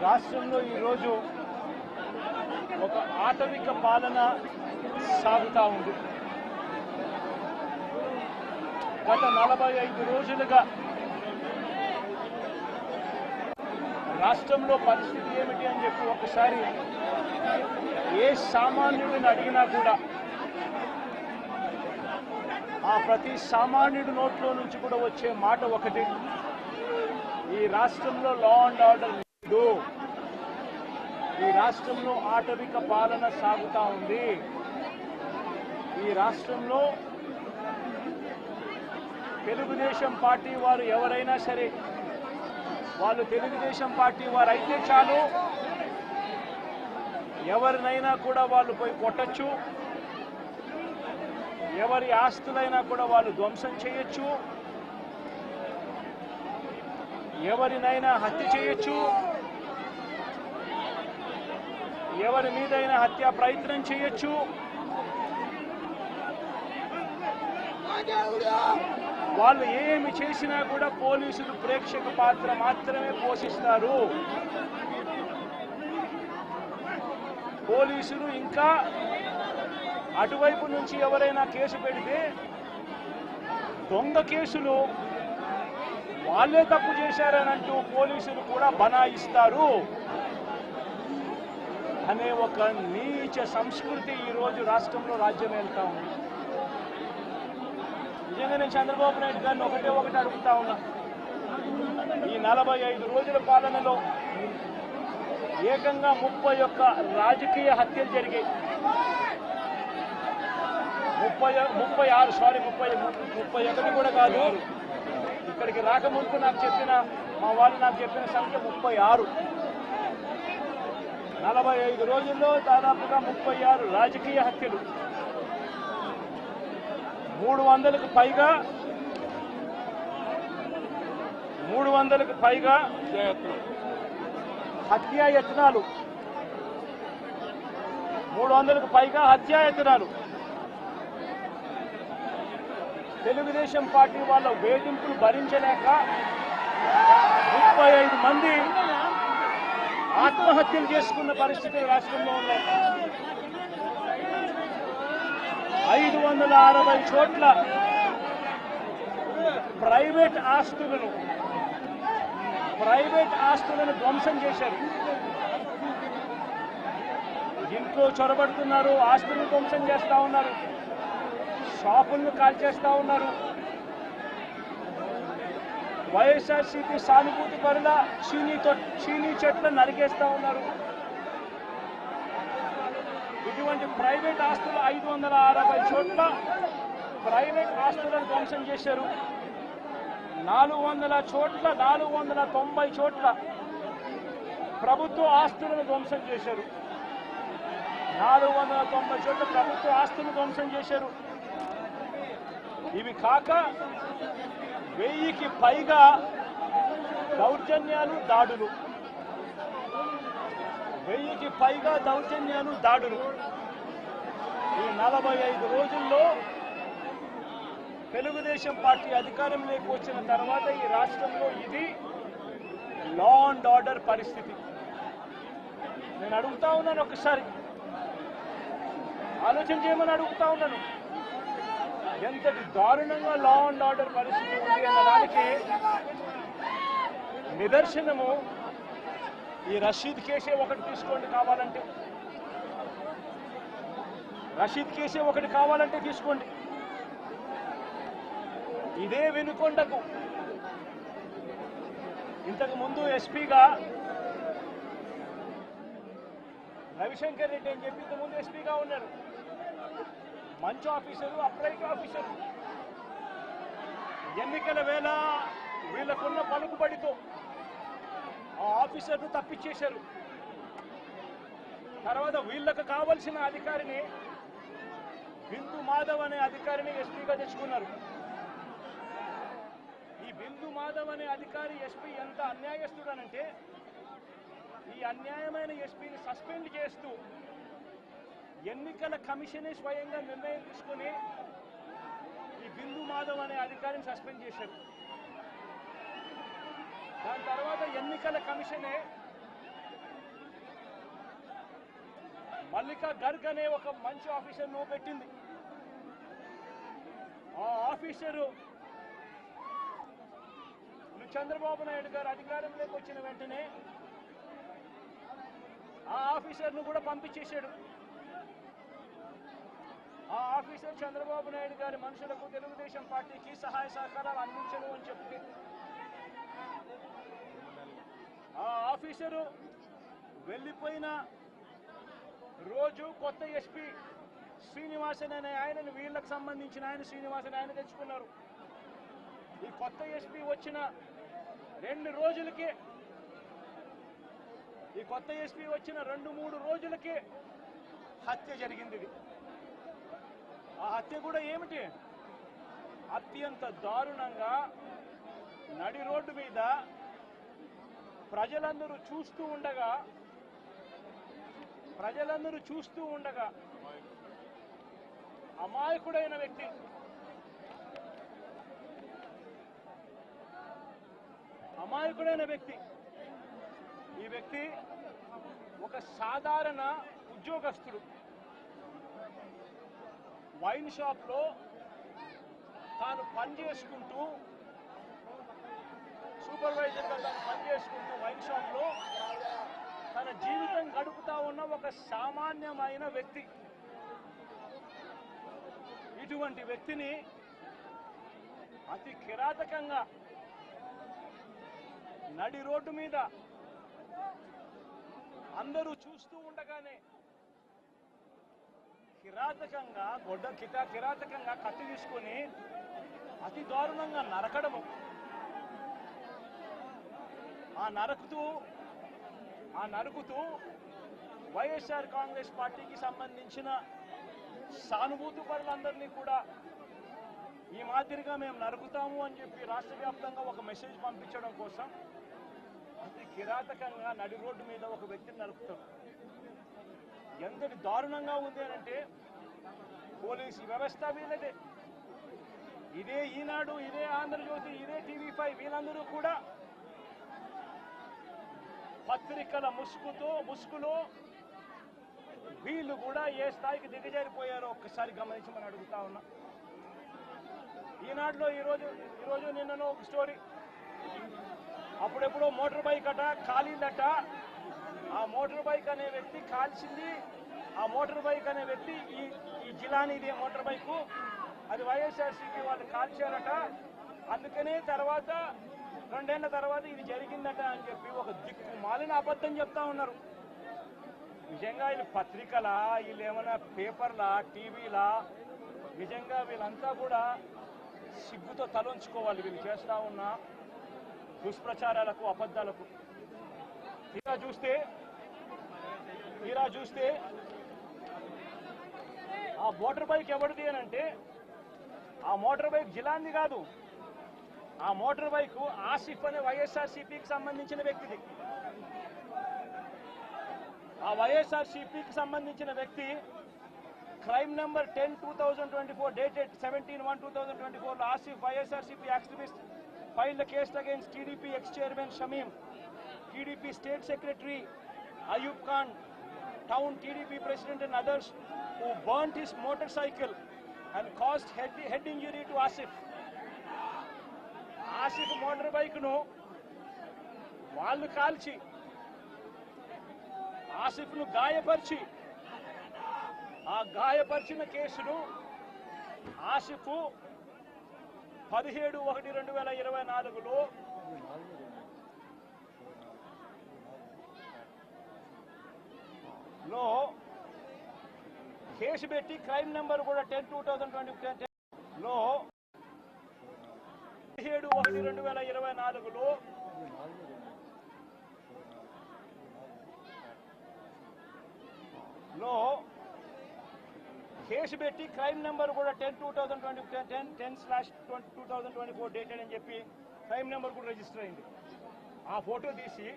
రాష్ట్రంలో ఈరోజు ఒక ఆటవిక పాలన సాగుతూ ఉంది. గత 45 రోజులుగా రాష్ట్రంలో పరిస్థితి ఏమిటి అని చెప్పి ఒకసారి ఏ సామాన్యుడిని అడిగినా కూడా ఆ ప్రతి సామాన్యుడి నోట్లో నుంచి కూడా వచ్చే మాట ఒకటి, ఈ రాష్ట్రంలో లా అండ్ ఆర్డర్ లేదు, ఈ రాష్ట్రంలో ఆటవిక పాలన సాగుతూ ఉంది, ఈ రాష్ట్రంలో తెలుగుదేశం పార్టీ వారు ఎవరైనా సరే వాళ్ళు తెలుగుదేశం పార్టీ వారు అయితే చాలు, ఎవరినైనా కూడా వాళ్ళు పోయి కొట్టచ్చు, ఎవరి ఆస్తులైనా కూడా వాళ్ళు ధ్వంసం చేయొచ్చు, ఎవరినైనా హత్య చేయొచ్చు, ఎవరి మీదైనా హత్యా ప్రయత్నం చేయొచ్చు. వాళ్ళు ఏమి చేసినా కూడా పోలీసులు ప్రేక్షక పాత్ర మాత్రమే పోషిస్తారు. పోలీసులు ఇంకా అటువైపు నుంచి ఎవరైనా కేసు పెడితే దొంగ కేసులు వాళ్ళే తప్పు చేశారనంటూ పోలీసులు కూడా బనాయిస్తారు అనే ఒక నీచ సంస్కృతి ఈరోజు రాష్ట్రంలో రాజ్యం వెళ్తా ఉంది. నిజంగా నేను చంద్రబాబు నాయుడు గారిని ఒకటి అడుగుతా ఉన్నా, ఈ 45 రోజుల పాలనలో ఏకంగా 31 రాజకీయ హత్యలు జరిగాయి. 31 కూడా కాదు, ఇక్కడికి రాకముందు నాకు చెప్పిన మా వాళ్ళు నాకు చెప్పిన సంఖ్య 36. 45 రోజుల్లో దాదాపుగా 36 రాజకీయ హత్యలు, 300కు పైగా హత్యాయత్నాలు, 300కు పైగా హత్యాయత్నాలు. తెలుగుదేశం పార్టీ వాళ్ళ వేధింపులు భరించలేక 35 మంది ఆత్మహత్యలు చేసుకున్న పరిస్థితులు రాష్ట్రంలో ఉన్నాయి. 560 చోట్ల ప్రైవేట్ ఆస్తులను ధ్వంసం చేశారు. ఇంట్లో చొరబడుతున్నారు, ఆస్తులను ధ్వంసం చేస్తా ఉన్నారు, షాపులను కాల్చేస్తా ఉన్నారు. వైఎస్ఆర్సీపీ సానుభూతి పరుల చీనీ చెట్లను నరికేస్తా ఉన్నారు. ఇటువంటి ప్రైవేట్ ఆస్తులు 560 చోట్ల ప్రైవేట్ ఆస్తులను ధ్వంసం చేశారు. 490 చోట్ల ప్రభుత్వ ఆస్తులను ధ్వంసం చేశారు. 490 చోట్ల ప్రభుత్వ ఆస్తులను ధ్వంసం చేశారు. ఇవి కాక 1000కి పైగా దౌర్జన్యాలు, దాడులు. 1000కి పైగా దౌర్జన్యాలు, దాడులు. ఈ 45 రోజుల్లో తెలుగుదేశం పార్టీ అధికారంలోకి వచ్చిన తర్వాత ఈ రాష్ట్రంలో ఇది లా అండ్ ఆర్డర్ పరిస్థితి. నేను అడుగుతా ఉన్నాను, ఒకసారి ఆలోచన చేయమని అడుగుతా ఉన్నాను, ఎంతటి దారుణంగా లా అండ్ ఆర్డర్ పరిస్థితి ఉంది అన్నదానికి నిదర్శనము ఈ రషీద్ కేసే ఒకటి తీసుకోండి, కావాలంటే రషీద్ కేసే ఒకటి కావాలంటే తీసుకోండి. ఇదే వినుకొండకు ఇంతకు ముందు ఎస్పీగా రవిశంకర్ రెడ్డి అని చెప్పి ఇంతకుముందు ఎస్పీగా ఉన్నారు. మంచి ఆఫీసరు, అప్రైట్ ఆఫీసరు. ఎన్నికల వేళ వీళ్ళకున్న పలుకుబడితో ఆ ఆఫీసర్ను తప్పించేశారు. తర్వాత వీళ్ళకు కావలసిన అధికారిని, బిందు మాధవ్ అనే అధికారిని ఎస్పీగా తెచ్చుకున్నారు. ఈ బిందు మాధవ్ అనే అధికారి ఎస్పీ ఎంత అన్యాయస్తుడనంటే, ఈ అన్యాయమైన ఎస్పీని సస్పెండ్ చేస్తూ ఎన్నికల కమిషనే స్వయంగా నిర్ణయం తీసుకుని ఈ బిందు మాధవ్ అనే అధికారిని సస్పెండ్ చేశారు. దాని తర్వాత ఎన్నికల కమిషనే మల్లికా గర్గ్ అనే ఒక మంచి ఆఫీసర్ను పెట్టింది. ఆ ఆఫీసరు చంద్రబాబు నాయుడు గారు అధికారంలోకి వచ్చిన వెంటనే ఆ ఆఫీసర్ను కూడా పంపించేశాడు. ఆ ఆఫీసర్ చంద్రబాబు నాయుడు గారి మనుషులకు తెలుగుదేశం పార్టీకి సహాయ సహకారాలు అందించను అని చెప్పి ఆ ఆఫీసరు వెళ్ళిపోయిన రోజు కొత్త ఎస్పీ శ్రీనివాసన్ అనే ఆయనను, వీళ్ళకి సంబంధించిన ఆయన శ్రీనివాసన్ ఆయన తెచ్చుకున్నారు. ఈ కొత్త ఎస్పీ వచ్చిన 2 రోజులకే, ఈ కొత్త ఎస్పీ వచ్చిన 2-3 రోజులకే హత్య జరిగింది. ఆ హత్య కూడా ఏమిటి? అత్యంత దారుణంగా నడి రోడ్డు మీద ప్రజలందరూ చూస్తూ ఉండగా అమాయకుడైన వ్యక్తి, ఈ వ్యక్తి ఒక సాధారణ ఉద్యోగస్తుడు. వైన్ షాప్లో తాను పనిచేసుకుంటూ, సూపర్వైజర్గా తాను పనిచేసుకుంటూ వైన్ షాప్లో తన జీవితం గడుపుతా ఉన్న ఒక సామాన్యమైన వ్యక్తి. ఇటువంటి వ్యక్తిని అతి కిరాతకంగా నడి రోడ్డు మీద అందరూ చూస్తూ ఉండగానే కిరాతకంగా కత్తి తీసుకొని అతి దారుణంగా నరకడము. ఆ నరుకుతూ వైఎస్ఆర్ కాంగ్రెస్ పార్టీకి సంబంధించిన సానుభూతి పరులందరినీ కూడా ఈ మాదిరిగా మేము నరుకుతాము అని చెప్పి రాష్ట్ర వ్యాప్తంగా ఒక మెసేజ్ పంపించడం కోసం అతి కిరాతకంగా నడి రోడ్డు మీద ఒక వ్యక్తిని నరుకుతాం. ఎంతటి దారుణంగా ఉంది అంటే పోలీసు వ్యవస్థ వీళ్ళదే. ఇదే ఈనాడు, ఇదే ఆంధ్రజ్యోతి, ఇదే TV5 వీళ్ళందరూ కూడా పత్రికల ముసుగులో వీళ్ళు కూడా ఏ స్థాయికి దిగజారిపోయారో ఒక్కసారి గమనించమని అడుగుతా ఉన్నా. ఈనాడులో ఈరోజు నిన్నను ఒక స్టోరీ, అప్పుడెప్పుడో మోటార్ బైక్ అట కాలిందట. ఆ మోటార్ బైక్ అనే వ్యక్తి కాల్చింది. ఆ మోటార్ బైక్ అనే వ్యక్తి ఈ జిలానీది మోటార్ బైకు, అది వైఎస్ఆర్సీపీ వాళ్ళు కాల్చారట. అందుకనే 2 ఏళ్ల తర్వాత ఇది జరిగిందట అని చెప్పి ఒక దిక్కుమాలిన అబద్ధం చెప్తా ఉన్నారు. నిజంగా వీళ్ళు పత్రికలా, వీళ్ళు ఏమైనా పేపర్లా, టీవీలా? నిజంగా వీళ్ళంతా కూడా సిగ్గుతో తలొంచుకోవాలి వీళ్ళు చేస్తా ఉన్న దుష్ప్రచారాలకు, అబద్ధాలకు. తీరా చూస్తే ఆ మోటార్ బైక్ ఎవరిది అని అంటే ఆ మోటార్ బైక్ జిలాంది కాదు. ఆ మోటార్ బైక్ ఆసిఫ్ అనే వైఎస్ఆర్సీపీకి సంబంధించిన వ్యక్తిది. ఆ వైఎస్ఆర్సీపీకి సంబంధించిన వ్యక్తి క్రైమ్ నెంబర్ 10/2024 dated 17/1/2024 లో Asif YSRCP activist filed a case against TDP ex-chairman Shamim, TDP state secretary Ayub Khan, town TDP president and others who burnt his motorcycle and caused head injury to Asif. Asif motor bike nu వాళ్ళు కాల్చి ఆసిఫ్ను గాయపరిచి, ఆ గాయపరిచిన కేసును Asif 17/1/2024లో case పెట్టి crime number కూడా 10/2020 లో 17/1/2024లో case పెట్టి crime number కూడా 10/2024 dated అని చెప్పి క్రైమ్ నెంబర్ కూడా రిజిస్టర్ అయింది. ఆ ఫోటో తీసి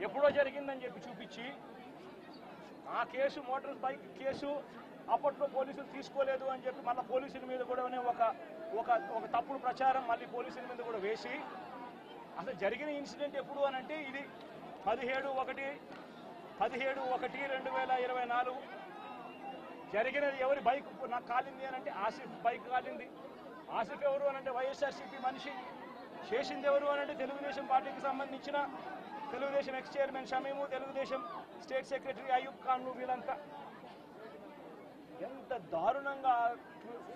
ఎప్పుడో జరిగిందని చెప్పి చూపించి ఆ కేసు, మోటార్ బైక్ కేసు అప్పట్లో పోలీసులు తీసుకోలేదు అని చెప్పి మళ్ళీ పోలీసుల మీద కూడా ఒక తప్పుడు ప్రచారం మళ్ళీ పోలీసుల మీద కూడా వేసి, అసలు జరిగిన ఇన్సిడెంట్ ఎప్పుడు అని అంటే ఇది 17/1 17/1/2024 జరిగినది ఎవరి బైక్ నాకు కాలింది అని అంటే ఆసిఫ్ బైక్ కాలింది. ఆసిఫ్ ఎవరు అని అంటే వైఎస్ఆర్సీపీ మనిషి. చేసింది ఎవరు అని అంటే తెలుగుదేశం పార్టీకి సంబంధించిన Telugu Desam X chairman Shamim, Telugu Desam state secretary Ayub Khan, వీళ్ళంతా ఎంత దారుణంగా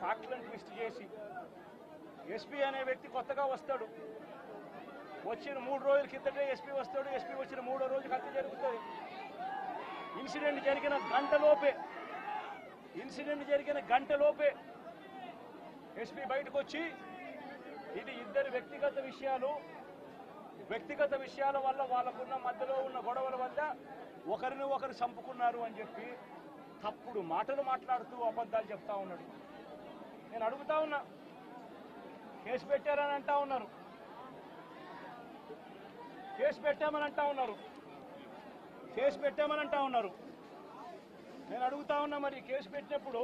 ఫ్యాక్ట్లను ట్విస్ట్ చేసి ఎస్పీ అనే వ్యక్తి కొత్తగా వస్తాడు. వచ్చిన 3 రోజుల కిందటే ఎస్పీ వస్తాడు. ఎస్పీ వచ్చిన 3వ రోజుకి హత్య జరుగుతుంది. ఇన్సిడెంట్ జరిగిన గంటలోపే ఎస్పీ బయటకు వచ్చి ఇది ఇద్దరు వ్యక్తిగత విషయాల వల్ల వాళ్ళకున్న మధ్యలో ఉన్న గొడవల వల్ల ఒకరిని ఒకరు చంపుకున్నారు అని చెప్పి తప్పుడు మాటలు మాట్లాడుతూ అబద్ధాలు చెప్తా ఉన్నాడు. నేను అడుగుతా ఉన్నా, కేసు పెట్టారని అంటా ఉన్నారు, కేసు పెట్టామని అంటా ఉన్నారు. నేను అడుగుతా ఉన్నా, మరి కేసు పెట్టినప్పుడు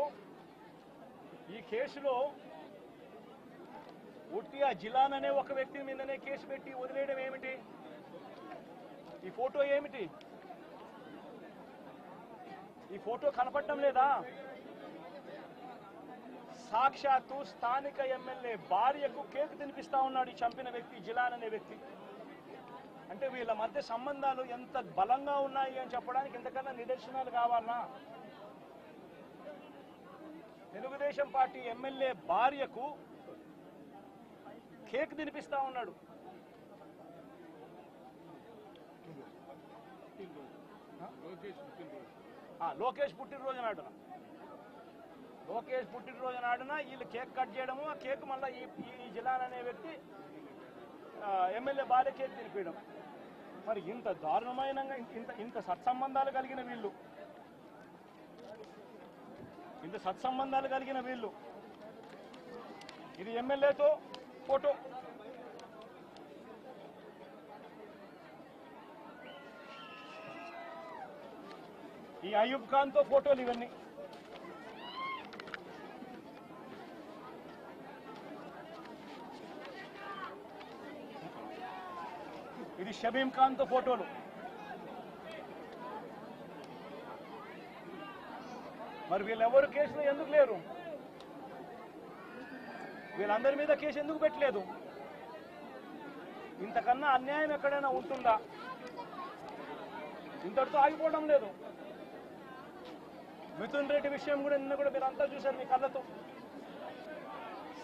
ఈ కేసులో ఉట్టి ఆ జిలాన్ అనే ఒక వ్యక్తి మీదనే కేసు పెట్టి వదిలేయడం ఏమిటి? ఈ ఫోటో ఏమిటి? ఈ ఫోటో కనపడటం లేదా? సాక్షాత్తు స్థానిక ఎమ్మెల్యే భార్యకు కేక్ తినిపిస్తా ఉన్నాడు ఈ చంపిన వ్యక్తి, జిలాన్ అనే వ్యక్తి. అంటే వీళ్ళ మధ్య సంబంధాలు ఎంత బలంగా ఉన్నాయి అని చెప్పడానికి ఇంతకన్నా నిదర్శనాలు కావాలనా? తెలుగుదేశం పార్టీ ఎమ్మెల్యే భార్యకు కేక్ తినిపిస్తా ఉన్నాడు. లోకేష్ పుట్టినరోజు నాడున వీళ్ళు కేక్ కట్ చేయడము, ఆ కేక్ మళ్ళీ ఈ జిలాన్ అనే వ్యక్తి ఎమ్మెల్యే భార్య కేక్ తినిపించడం. మరి ఇంత దారుణమైన ఇంత సత్సంబంధాలు కలిగిన వీళ్ళు, ఇది ఎమ్మెల్యేతో ఫోటో, ఈ అయూబ్ ఖాన్ తో ఫోటోలు, ఇవన్నీ ఇది షమీం ఖాన్ తో ఫోటోలు. మరి వీళ్ళెవరు కేసులో ఎందుకు లేరు? వీళ్ళందరి మీద కేసు ఎందుకు పెట్టలేదు? ఇంతకన్నా అన్యాయం ఎక్కడైనా ఉంటుందా? ఇంతటితో ఆగిపోవడం లేదు. మిథున్ రెడ్డి విషయం కూడా నిన్న కూడా మీరు అంతా చూశారు మీ కళ్ళతో.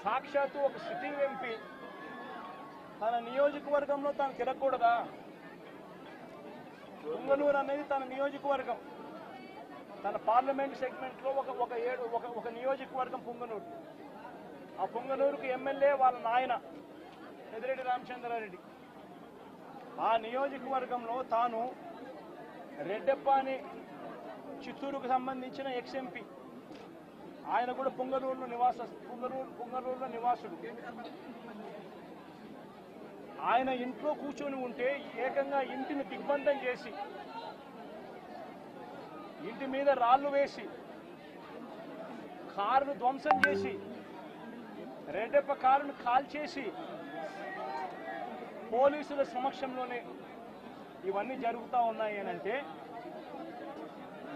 సాక్షాత్తు ఒక సిట్టింగ్ ఎంపీ తన నియోజకవర్గంలో తాను తిరగకూడదా? పుంగనూరు అనేది తన నియోజకవర్గం, తన పార్లమెంట్ సెగ్మెంట్ లో ఒక నియోజకవర్గం పుంగనూరు. ఆ పుంగనూరుకు ఎమ్మెల్యే వాళ్ళ నాయన పెద్దిరెడ్డి రామచంద్రారెడ్డి. ఆ నియోజకవర్గంలో తాను రెడ్డెప్పని చిత్తూరుకు సంబంధించిన ఎక్స్ ఎంపీ, ఆయన కూడా పుంగనూరులో నివాసుడు. ఆయన ఇంట్లో కూర్చొని ఉంటే ఏకంగా ఇంటిని దిగ్బంధం చేసి, ఇంటి మీద రాళ్లు వేసి, కారును ధ్వంసం చేసి, రెడ్డెప్ప కారును కాల్చేసి, పోలీసుల సమక్షంలోనే ఇవన్నీ జరుగుతూ ఉన్నాయి అనంటే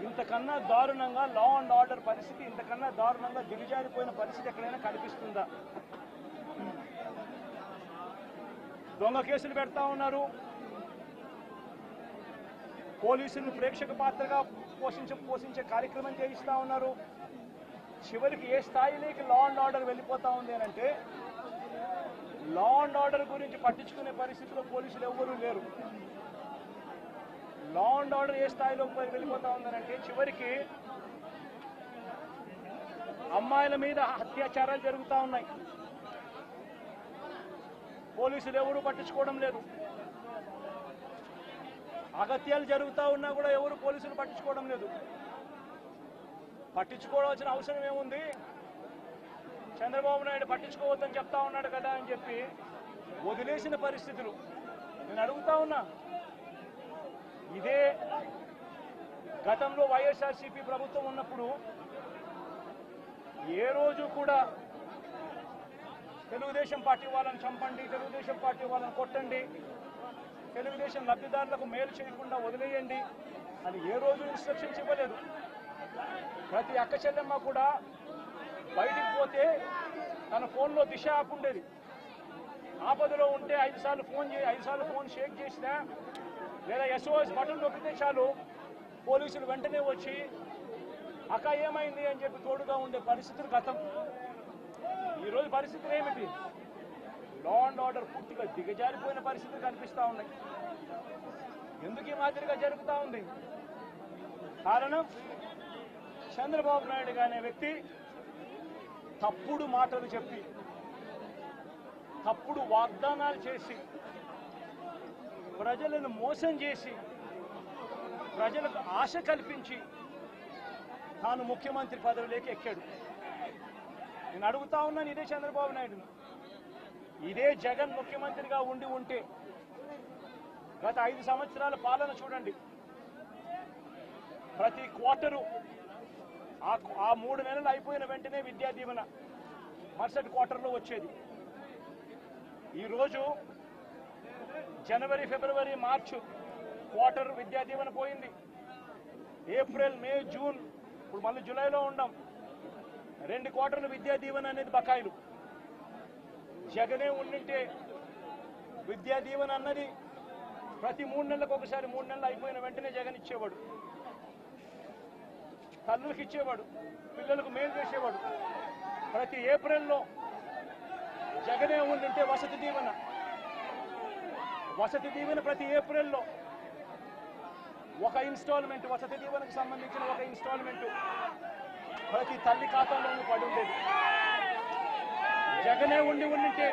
ఇంతకన్నా దారుణంగా లా అండ్ ఆర్డర్ పరిస్థితి, ఇంతకన్నా దారుణంగా దిగజారిపోయిన పరిస్థితి ఎక్కడైనా కనిపిస్తుందా? దొంగ కేసులు పెడతా ఉన్నారు, పోలీసులను ప్రేక్షక పాత్రగా పోషించే కార్యక్రమం చేయిస్తా ఉన్నారు. చివరికి ఏ స్థాయిలోకి లా అండ్ ఆర్డర్ వెళ్ళిపోతా ఉంది అంటే లా అండ్ ఆర్డర్ గురించి పట్టించుకునే పరిస్థితిలో పోలీసులు ఎవ్వరూ లేరు. లా అండ్ ఆర్డర్ ఏ స్థాయిలో వెళ్ళిపోతా ఉందనంటే చివరికి అమ్మాయిల మీద అత్యాచారాలు జరుగుతూ ఉన్నాయి, పోలీసులు ఎవరూ పట్టించుకోవడం లేదు. అగత్యాలు జరుగుతూ ఉన్నా కూడా ఎవరు పోలీసులు పట్టించుకోవడం లేదు. పట్టించుకోవాల్సిన అవసరం ఏముంది? చంద్రబాబు నాయుడు పట్టించుకోవద్దని చెప్తా ఉన్నాడు కదా అని చెప్పి వదిలేసిన పరిస్థితులు. నేను అడుగుతా ఉన్నా, ఇదే గతంలో వైఎస్ఆర్సీపీ ప్రభుత్వం ఉన్నప్పుడు ఏ రోజు కూడా తెలుగుదేశం పార్టీ వాళ్ళని చంపండి, తెలుగుదేశం పార్టీ వాళ్ళని కొట్టండి, తెలుగుదేశం లబ్ధిదారులకు మేలు చేయకుండా వదిలేయండి అని ఏ రోజు ఇన్స్ట్రక్షన్స్ ఇవ్వలేదు. ప్రతి అక్క చెల్లెమ్మ కూడా బయటికి పోతే తన ఫోన్లో దిశ యాప్ ఉండేది. ఆపదలో ఉంటే 5 సార్లు ఫోన్ షేక్ చేసినా లేదా SOS బటన్ నొక్కితే చాలు పోలీసులు వెంటనే వచ్చి అక్క ఏమైంది అని చెప్పి తోడుగా ఉండే పరిస్థితులు గతం. ఈరోజు పరిస్థితులు ఏమిటి? లా అండ్ ఆర్డర్ పూర్తిగా దిగజారిపోయిన పరిస్థితులు కనిపిస్తూ ఉన్నాయి. ఎందుకు ఈ మాదిరిగా జరుగుతూ ఉంది? కారణం చంద్రబాబు నాయుడు అనే వ్యక్తి తప్పుడు మాటలు చెప్పి, తప్పుడు వాగ్దానాలు చేసి, ప్రజలను మోసం చేసి, ప్రజలకు ఆశ కల్పించి తాను ముఖ్యమంత్రి పదవిలోకి ఎక్కాడు. నేను అడుగుతా ఉన్నాను ఇదే చంద్రబాబు నాయుడును, ఇదే జగన్ ముఖ్యమంత్రిగా ఉంటే గత 5 సంవత్సరాల పాలన చూడండి. ప్రతి క్వార్టరు ఆ 3 నెలలు అయిపోయిన వెంటనే విద్యా దీవెన మరుసటి క్వార్టర్లో వచ్చేది. ఈరోజు జనవరి, ఫిబ్రవరి, మార్చి క్వార్టర్ విద్యా దీవెన పోయింది. ఏప్రిల్, మే, జూన్, ఇప్పుడు మళ్ళీ జూలైలో ఉన్నాం. 2 క్వార్టర్లు విద్యా దీవెన అనేది బకాయిలు. జగనే ఉండింటే విద్యా దీవెన అన్నది ప్రతి 3 నెలలకు ఒకసారి, 3 నెలలు అయిపోయిన వెంటనే జగన్ ఇచ్చేవాడు. తల్లులకు ఇచ్చేవాడు, పిల్లలకు మేలు చేసేవాడు. ప్రతి ఏప్రిల్లో జగనే ఉండింటే వసతి దీవెన ప్రతి ఏప్రిల్లో ఒక ఇన్స్టాల్మెంట్, వసతి దీవెనకు సంబంధించిన ఒక ఇన్స్టాల్మెంట్ ప్రతి తల్లి ఖాతాలోనూ పడి ఉండేది. జగనే ఉండింటే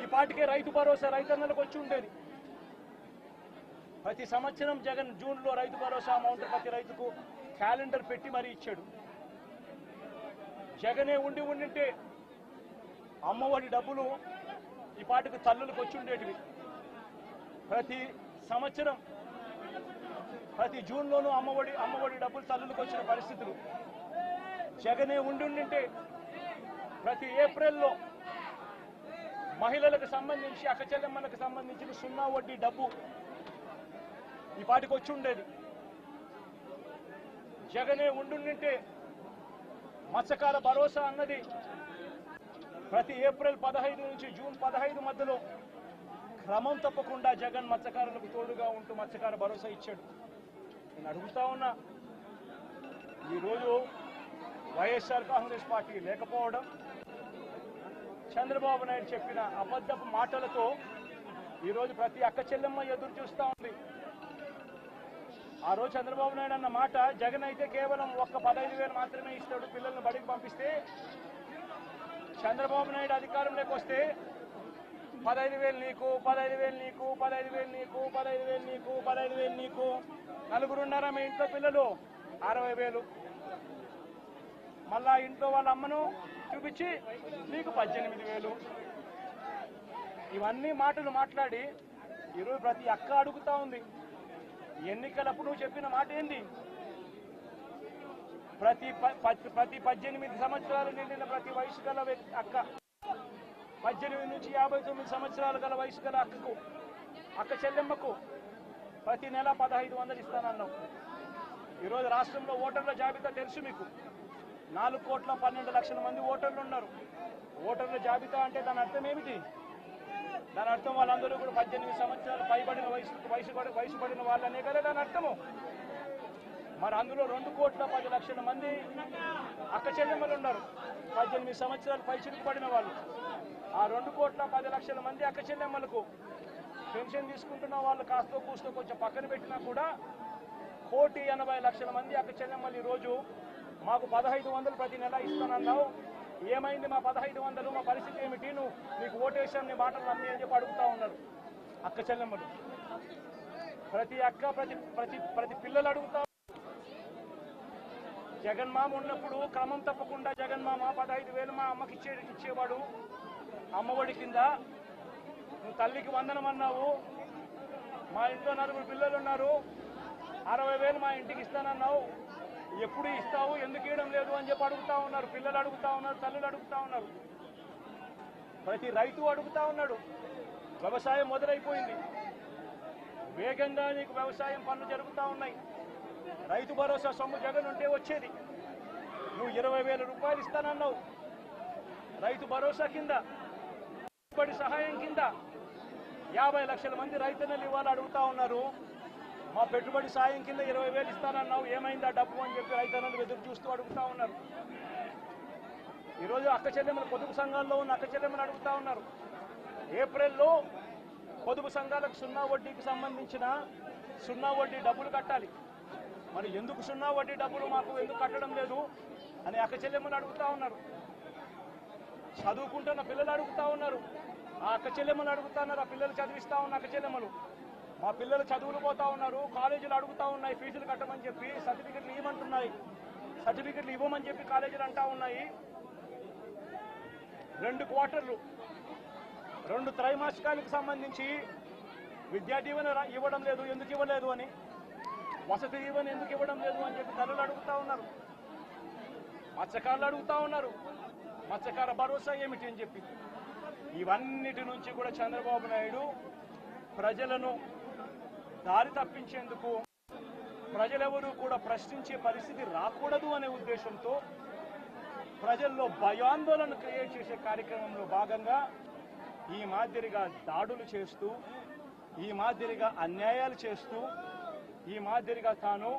ఈ పాటికే రైతు భరోసా రైతన్నలకు వచ్చి ఉండేది. ప్రతి సంవత్సరం జగన్ జూన్లో రైతు భరోసా అమౌంట్ ప్రతి రైతుకు క్యాలెండర్ పెట్టి మరీ ఇచ్చాడు. జగనే ఉండింటే అమ్మఒడి డబ్బులు ఈ పాటికి తల్లులకు వచ్చి ఉండేటివి. ప్రతి సంవత్సరం ప్రతి జూన్లోనూ అమ్మఒడి డబ్బులు తల్లులకు వచ్చిన పరిస్థితులు. జగనే ఉండింటే ప్రతి ఏప్రిల్లో మహిళలకు సంబంధించి, అక్క చెల్లెమ్మలకు సంబంధించిన 0 వడ్డీ డబ్బు ఈ పాటికి వచ్చి ఉండేది. జగనే ఉండింటే మత్స్యకార భరోసా అన్నది ప్రతి ఏప్రిల్ 15 నుంచి జూన్ 15 మధ్యలో క్రమం తప్పకుండా జగన్ మత్స్యకారులకు తోడుగా ఉంటూ మత్స్యకార భరోసా ఇచ్చాడు. నేను అడుగుతా ఉన్నా, ఈరోజు వైఎస్ఆర్ కాంగ్రెస్ పార్టీ లేకపోవడం, చంద్రబాబు నాయుడు చెప్పిన అబద్ధపు మాటలతో ఈరోజు ప్రతి అక్క చెల్లెమ్మ ఎదురు చూస్తూ ఉంది. ఆ రోజు చంద్రబాబు నాయుడు అన్న మాట, జగన్ అయితే కేవలం 15,000 మాత్రమే ఇస్తాడు పిల్లల్ని బడికి పంపిస్తే, చంద్రబాబు నాయుడు అధికారంలోకి వస్తే 15,000 నీకు, 15,000 నీకు, 15,000 నీకు, 15,000 నీకు, 15,000 నీకు, నలుగురున్నారా మీ ఇంట్లో పిల్లలు 60,000, మళ్ళా ఇంట్లో వాళ్ళ అమ్మను చూపించి నీకు 18,000. ఇవన్నీ మాటలు మాట్లాడి ఈరోజు ప్రతి అక్క అడుగుతా ఉంది, ఎన్నికలప్పుడు నువ్వు చెప్పిన మాట ఏంది? ప్రతి 18 సంవత్సరాలు నిండిన ప్రతి వయసు గల అక్క, 18 నుంచి 59 సంవత్సరాలు గల వయసు గల అక్క చెల్లెమ్మకు ప్రతి నెల 1,500 ఇస్తానన్నావు. ఈరోజు రాష్ట్రంలో ఓటర్ల జాబితా తెలుసు మీకు. 4,12,00,000 మంది ఓటర్లు ఉన్నారు. ఓటర్ల జాబితా అంటే దాని అర్థం ఏమిటి? దాని అర్థం వాళ్ళందరూ కూడా 18 సంవత్సరాలు పైబడిన వయసు పడిన వాళ్ళనే కదా దాని అర్థము. మరి అందులో 2,10,00,000 మంది అక్క చెల్లెమ్మలు ఉన్నారు, 18 సంవత్సరాలు పైచిలుకు పడిన వాళ్ళు. ఆ 2,10,00,000 మంది అక్క చెల్లెమ్మలకు పెన్షన్ తీసుకుంటున్న వాళ్ళు కాస్తో కూస్తో కొంచెం పక్కన పెట్టినా కూడా 1,80,00,000 మంది అక్క చెల్లెమ్మలు ఈరోజు మాకు 1,500 ప్రతి నెల ఇస్తానన్నావు, ఏమైంది మా 1,500, మా పరిస్థితి ఏమిటి, నీకు ఓటేసాను నీ మాటలు నమ్మి అని చెప్పి అడుగుతా ఉన్నారు అక్క చెల్లెమ్మలు. ప్రతి అక్క ప్రతి పిల్లలు అడుగుతా. జగన్మామ ఉన్నప్పుడు క్రమం తప్పకుండా జగన్మామ 15,000 మా అమ్మకి ఇచ్చేవాడు అమ్మఒడి కింద. నువ్వు తల్లికి వందనం అన్నావు, మా ఇంట్లో 4 పిల్లలు ఉన్నారు, 60,000 మా ఇంటికి ఇస్తానన్నావు, ఎప్పుడు ఇస్తావు, ఎందుకు ఇవ్వడం లేదు అని చెప్పి అడుగుతా ఉన్నారు. పిల్లలు అడుగుతా ఉన్నారు, తల్లులు అడుగుతా ఉన్నారు, ప్రతి రైతు అడుగుతా ఉన్నాడు. వ్యవసాయం మొదలైపోయింది. వేగంగా నీకు వ్యవసాయం పనులు జరుగుతూ ఉన్నాయి. రైతు భరోసా సొమ్ము జగన్ ఉంటే వచ్చేది. నువ్వు 20,000 రూపాయలు ఇస్తానన్నావు. రైతు భరోసా కింద, పెట్టుబడి సహాయం కింద 50 లక్షల మంది రైతన్నలు ఇవాళ అడుగుతా ఉన్నారు. మా పెట్టుబడి సాయం కింద 20,000 ఇస్తానన్నావు, ఏమైందా డబ్బు అని చెప్పి రైతన్నలు ఎదురు చూస్తూ అడుగుతా ఉన్నారు. ఈరోజు అక్క చెల్లెమ్మలు, పొదుపు సంఘాల్లో ఉన్న అక్క చెల్లెమ్మలు అడుగుతా ఉన్నారు. ఏప్రిల్లో పొదుపు సంఘాలకు 0 వడ్డీకి సంబంధించిన 0 వడ్డీ డబ్బులు కట్టాలి. మరి ఎందుకు 0 వడ్డీ డబ్బులు మాకు ఎందుకు కట్టడం లేదు అని అక్క చెల్లెమ్మలు అడుగుతా ఉన్నారు. చదువుకుంటున్న పిల్లలు అడుగుతా ఉన్నారు. ఆ అక్క చెల్లెమ్మలు అడుగుతా ఉన్నారు. ఆ పిల్లలు చదివిస్తా ఉన్న అక్క చెల్లెమ్మలు, మా పిల్లలు చదువులు పోతా ఉన్నారు, కాలేజీలు అడుగుతా ఉన్నాయి ఫీజులు కట్టమని చెప్పి, సర్టిఫికెట్లు ఇవ్వమంటున్నాయి. సర్టిఫికెట్లు ఇవ్వమని చెప్పి కాలేజీలు అంటా ఉన్నాయి. 2 క్వార్టర్లు 2 త్రైమాసికాలకు సంబంధించి విద్యా దీవెన ఇవ్వడం లేదు, ఎందుకు ఇవ్వలేదు అని, వసతి దీవెన ఎందుకు ఇవ్వడం లేదు అని చెప్పి తల్లులు అడుగుతా ఉన్నారు. మత్స్యకారులు అడుగుతా ఉన్నారు, మత్స్యకార భరోసా ఏమిటి అని చెప్పి. ఇవన్నిటి నుంచి కూడా చంద్రబాబు నాయుడు ప్రజలను దారి తప్పించేందుకు, ప్రజలెవరూ కూడా ప్రశ్నించే పరిస్థితి రాకూడదు అనే ఉద్దేశంతో ప్రజల్లో భయాందోళన క్రియేట్ చేసే కార్యక్రమంలో భాగంగా ఈ మాదిరిగా దాడులు చేస్తూ, ఈ మాదిరిగా అన్యాయాలు చేస్తూ, ఈ మాదిరిగా తాను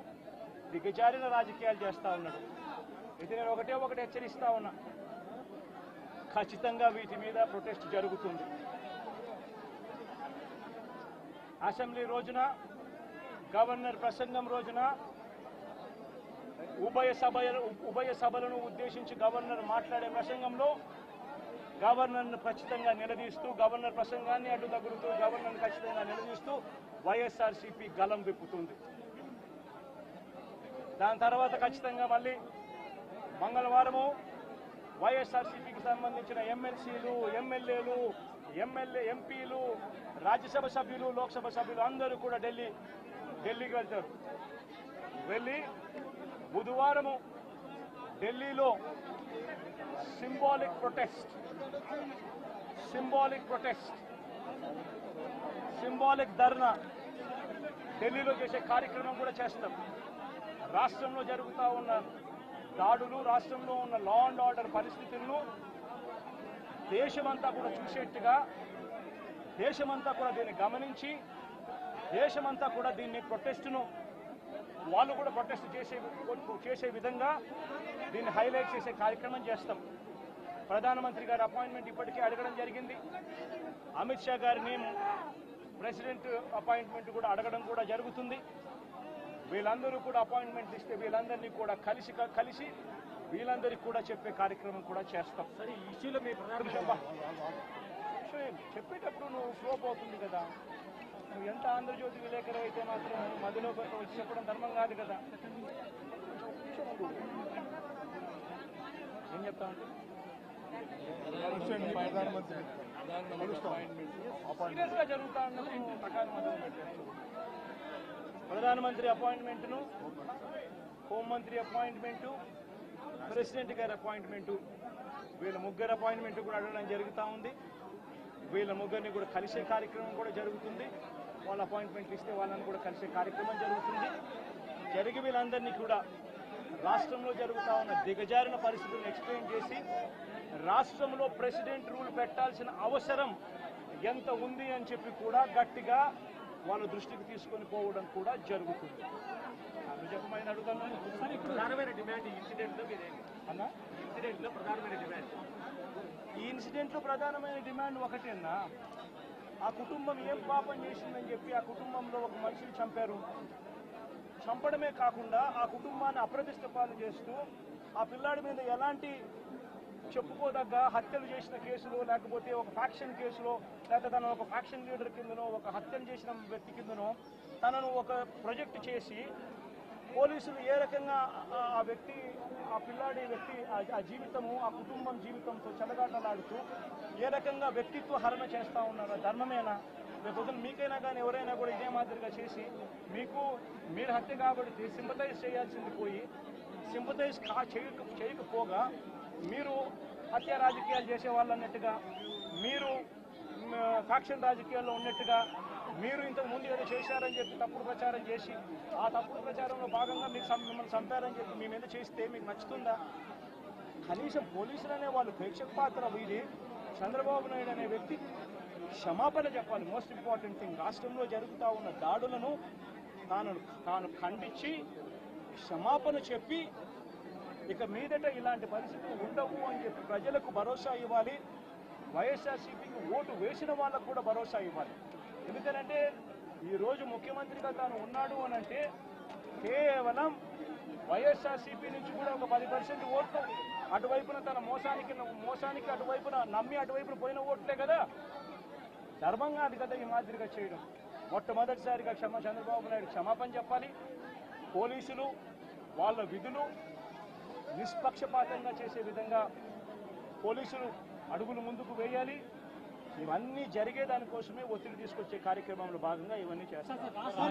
దిగజారిన రాజకీయాలు చేస్తా ఉన్నాడు. ఇది నేను ఒకటే హెచ్చరిస్తా ఉన్నా, ఖచ్చితంగా వీటి మీద ప్రొటెస్ట్ జరుగుతుంది. అసెంబ్లీ రోజున, గవర్నర్ ప్రసంగం రోజున ఉభయ సభలను ఉద్దేశించి గవర్నర్ మాట్లాడే ప్రసంగంలో గవర్నర్ను ఖచ్చితంగా నిలదీస్తూ, గవర్నర్ ప్రసంగాన్ని అడ్డు తగులుతూ, గవర్నర్ను ఖచ్చితంగా నిలదీస్తూ వైఎస్ఆర్సీపీ గలం విప్పుతుంది. దాని తర్వాత ఖచ్చితంగా మళ్ళీ మంగళవారము వైఎస్ఆర్సీపీకి సంబంధించిన ఎమ్మెల్సీలు, ఎమ్మెల్యేలు, ఎంపీలు, రాజ్యసభ సభ్యులు, లోక్సభ సభ్యులు అందరూ కూడా ఢిల్లీకి వెళ్తారు. వెళ్ళి బుధవారము ఢిల్లీలో సింబాలిక్ ధర్నా ఢిల్లీలో చేసే కార్యక్రమం కూడా చేస్తాం. రాష్ట్రంలో జరుగుతూ ఉన్న దాడులు, రాష్ట్రంలో ఉన్న లా అండ్ ఆర్డర్ పరిస్థితులను దేశమంతా కూడా చూసేట్టుగా, దేశమంతా కూడా దీన్ని గమనించి, దేశమంతా కూడా దీన్ని ప్రొటెస్ట్ను వాళ్ళు కూడా ప్రొటెస్ట్ చేసే విధంగా దీన్ని హైలైట్ చేసే కార్యక్రమం చేస్తాం. ప్రధానమంత్రి గారి అపాయింట్మెంట్ ఇప్పటికే అడగడం జరిగింది. అమిత్ షా గారిని ప్రెసిడెంట్ అపాయింట్మెంట్ కూడా అడగడం కూడా జరుగుతుంది. వీళ్ళందరూ కూడా అపాయింట్మెంట్ ఇస్తే వీళ్ళందరినీ కూడా కలిసి వీళ్ళందరికీ కూడా చెప్పే కార్యక్రమం కూడా చేస్తాం. సరే, ఈ ఇష్యూలో మీ చెప్పేటప్పుడు నువ్వు స్లోప్ అవుతుంది కదా. నువ్వు ఎంత ఆంధ్రజ్యోతి విలేకరు అయితే మాత్రం మధ్యలో వచ్చి చెప్పడం ధర్మం కాదు కదా. ఏం చెప్తా ఉంటే సీరియస్గా జరుగుతా ఉన్నది ప్రకారం ప్రధానమంత్రి అపాయింట్మెంట్ను, హోంమంత్రి అపాయింట్మెంటు, ప్రెసిడెంట్ గారి అపాయింట్మెంటు, వీళ్ళ ముగ్గురు అపాయింట్మెంట్ కూడా అడగడం జరుగుతూ ఉంది. వీళ్ళ ముగ్గురిని కూడా కలిసే కార్యక్రమం కూడా జరుగుతుంది. వాళ్ళ అపాయింట్మెంట్లు ఇస్తే వాళ్ళని కూడా కలిసే కార్యక్రమం జరుగుతుంది. జరిగి వీళ్ళందరినీ కూడా రాష్ట్రంలో జరుగుతూ ఉన్న దిగజారిన పరిస్థితులను ఎక్స్ప్లెయిన్ చేసి, రాష్ట్రంలో ప్రెసిడెంట్ రూల్ పెట్టాల్సిన అవసరం ఎంత ఉంది అని చెప్పి కూడా గట్టిగా వాళ్ళ దృష్టికి తీసుకొని పోవడం కూడా జరుగుతుంది. చెప్పమని అడుగుతాను. ప్రధానమైన డిమాండ్ ఈ ఇన్సిడెంట్లో మీరేంటి అన్నా? ఇన్సిడెంట్లో ప్రధానమైన డిమాండ్, ఈ ఇన్సిడెంట్లో ప్రధానమైన డిమాండ్ ఒకటేనా, ఆ కుటుంబం ఏం పాపం చేసిందని చెప్పి ఆ కుటుంబంలో ఒక మనిషిని చంపారు. చంపడమే కాకుండా ఆ కుటుంబాన్ని అప్రతిష్ట పాలు చేస్తూ, ఆ పిల్లాడి మీద ఎలాంటి చెప్పుకోదగ్గ హత్యలు చేసిన కేసులో, లేకపోతే ఒక ఫ్యాక్షన్ కేసులో, లేకపోతే తనను ఒక ఫ్యాక్షన్ లీడర్ కిందనో, ఒక హత్యలు చేసిన వ్యక్తి కిందనో తనను ఒక ప్రాజెక్ట్ చేసి పోలీసులు ఏ రకంగా ఆ వ్యక్తి, ఆ పిల్లాడి వ్యక్తి ఆ జీవితము, ఆ కుటుంబం జీవితంతో చెలగాటలాడుతూ ఏ రకంగా వ్యక్తిత్వ హరణ చేస్తూ ఉన్నారో ధర్మమేనా? రేపు మీకైనా కానీ ఎవరైనా కూడా ఇదే మాదిరిగా చేసి మీరు హత్య కాబట్టి సింపతైజ్ చేయాల్సింది పోయి సింపతైజ్ చేయకపోగా మీరు హత్య రాజకీయాలు చేసే వాళ్ళు అన్నట్టుగా, మీరు ఫ్యాక్షన్ రాజకీయాల్లో ఉన్నట్టుగా మీరు ఇంతకు ముందు ఏదో చేశారని చెప్పి తప్పుడు ప్రచారం చేసి ఆ తప్పుడు ప్రచారంలో భాగంగా మీకు మిమ్మల్ని చంపారని చెప్పి మీ మీద చేస్తే మీకు నచ్చుతుందా? కనీసం పోలీసులు అనే వాళ్ళు ప్రేక్షక పాత్ర వీడి చంద్రబాబు నాయుడు అనే వ్యక్తి క్షమాపణ చెప్పాలి. మోస్ట్ ఇంపార్టెంట్ థింగ్, రాష్ట్రంలో జరుగుతూ ఉన్న దాడులను తాను ఖండించి క్షమాపణ చెప్పి ఇక మీదట ఇలాంటి పరిస్థితులు ఉండవు అని చెప్పి ప్రజలకు భరోసా ఇవ్వాలి. వైఎస్ఆర్సీపీకి ఓటు వేసిన వాళ్ళకు కూడా భరోసా ఇవ్వాలి. ఎందుకనంటే ఈరోజు ముఖ్యమంత్రిగా తాను ఉన్నాడు అని అంటే కేవలం వైఎస్ఆర్సీపీ నుంచి కూడా ఒక 10% ఓట్లు అటువైపున తన మోసానికి అటువైపున నమ్మి అటువైపున పోయిన ఓట్లే కదా. ధర్మంగా అది కదా ఈ మాదిరిగా చేయడం. మొట్టమొదటిసారిగా చంద్రబాబు నాయుడు క్షమాపణ చెప్పాలి. పోలీసులు వాళ్ళ విధులు నిష్పక్షపాతంగా చేసే విధంగా పోలీసులు అడుగులు ముందుకు వేయాలి. ఇవన్నీ జరిగే దానికోసమే ఒత్తిడి తీసుకొచ్చే కార్యక్రమంలో భాగంగా ఇవన్నీ చేస్తారు.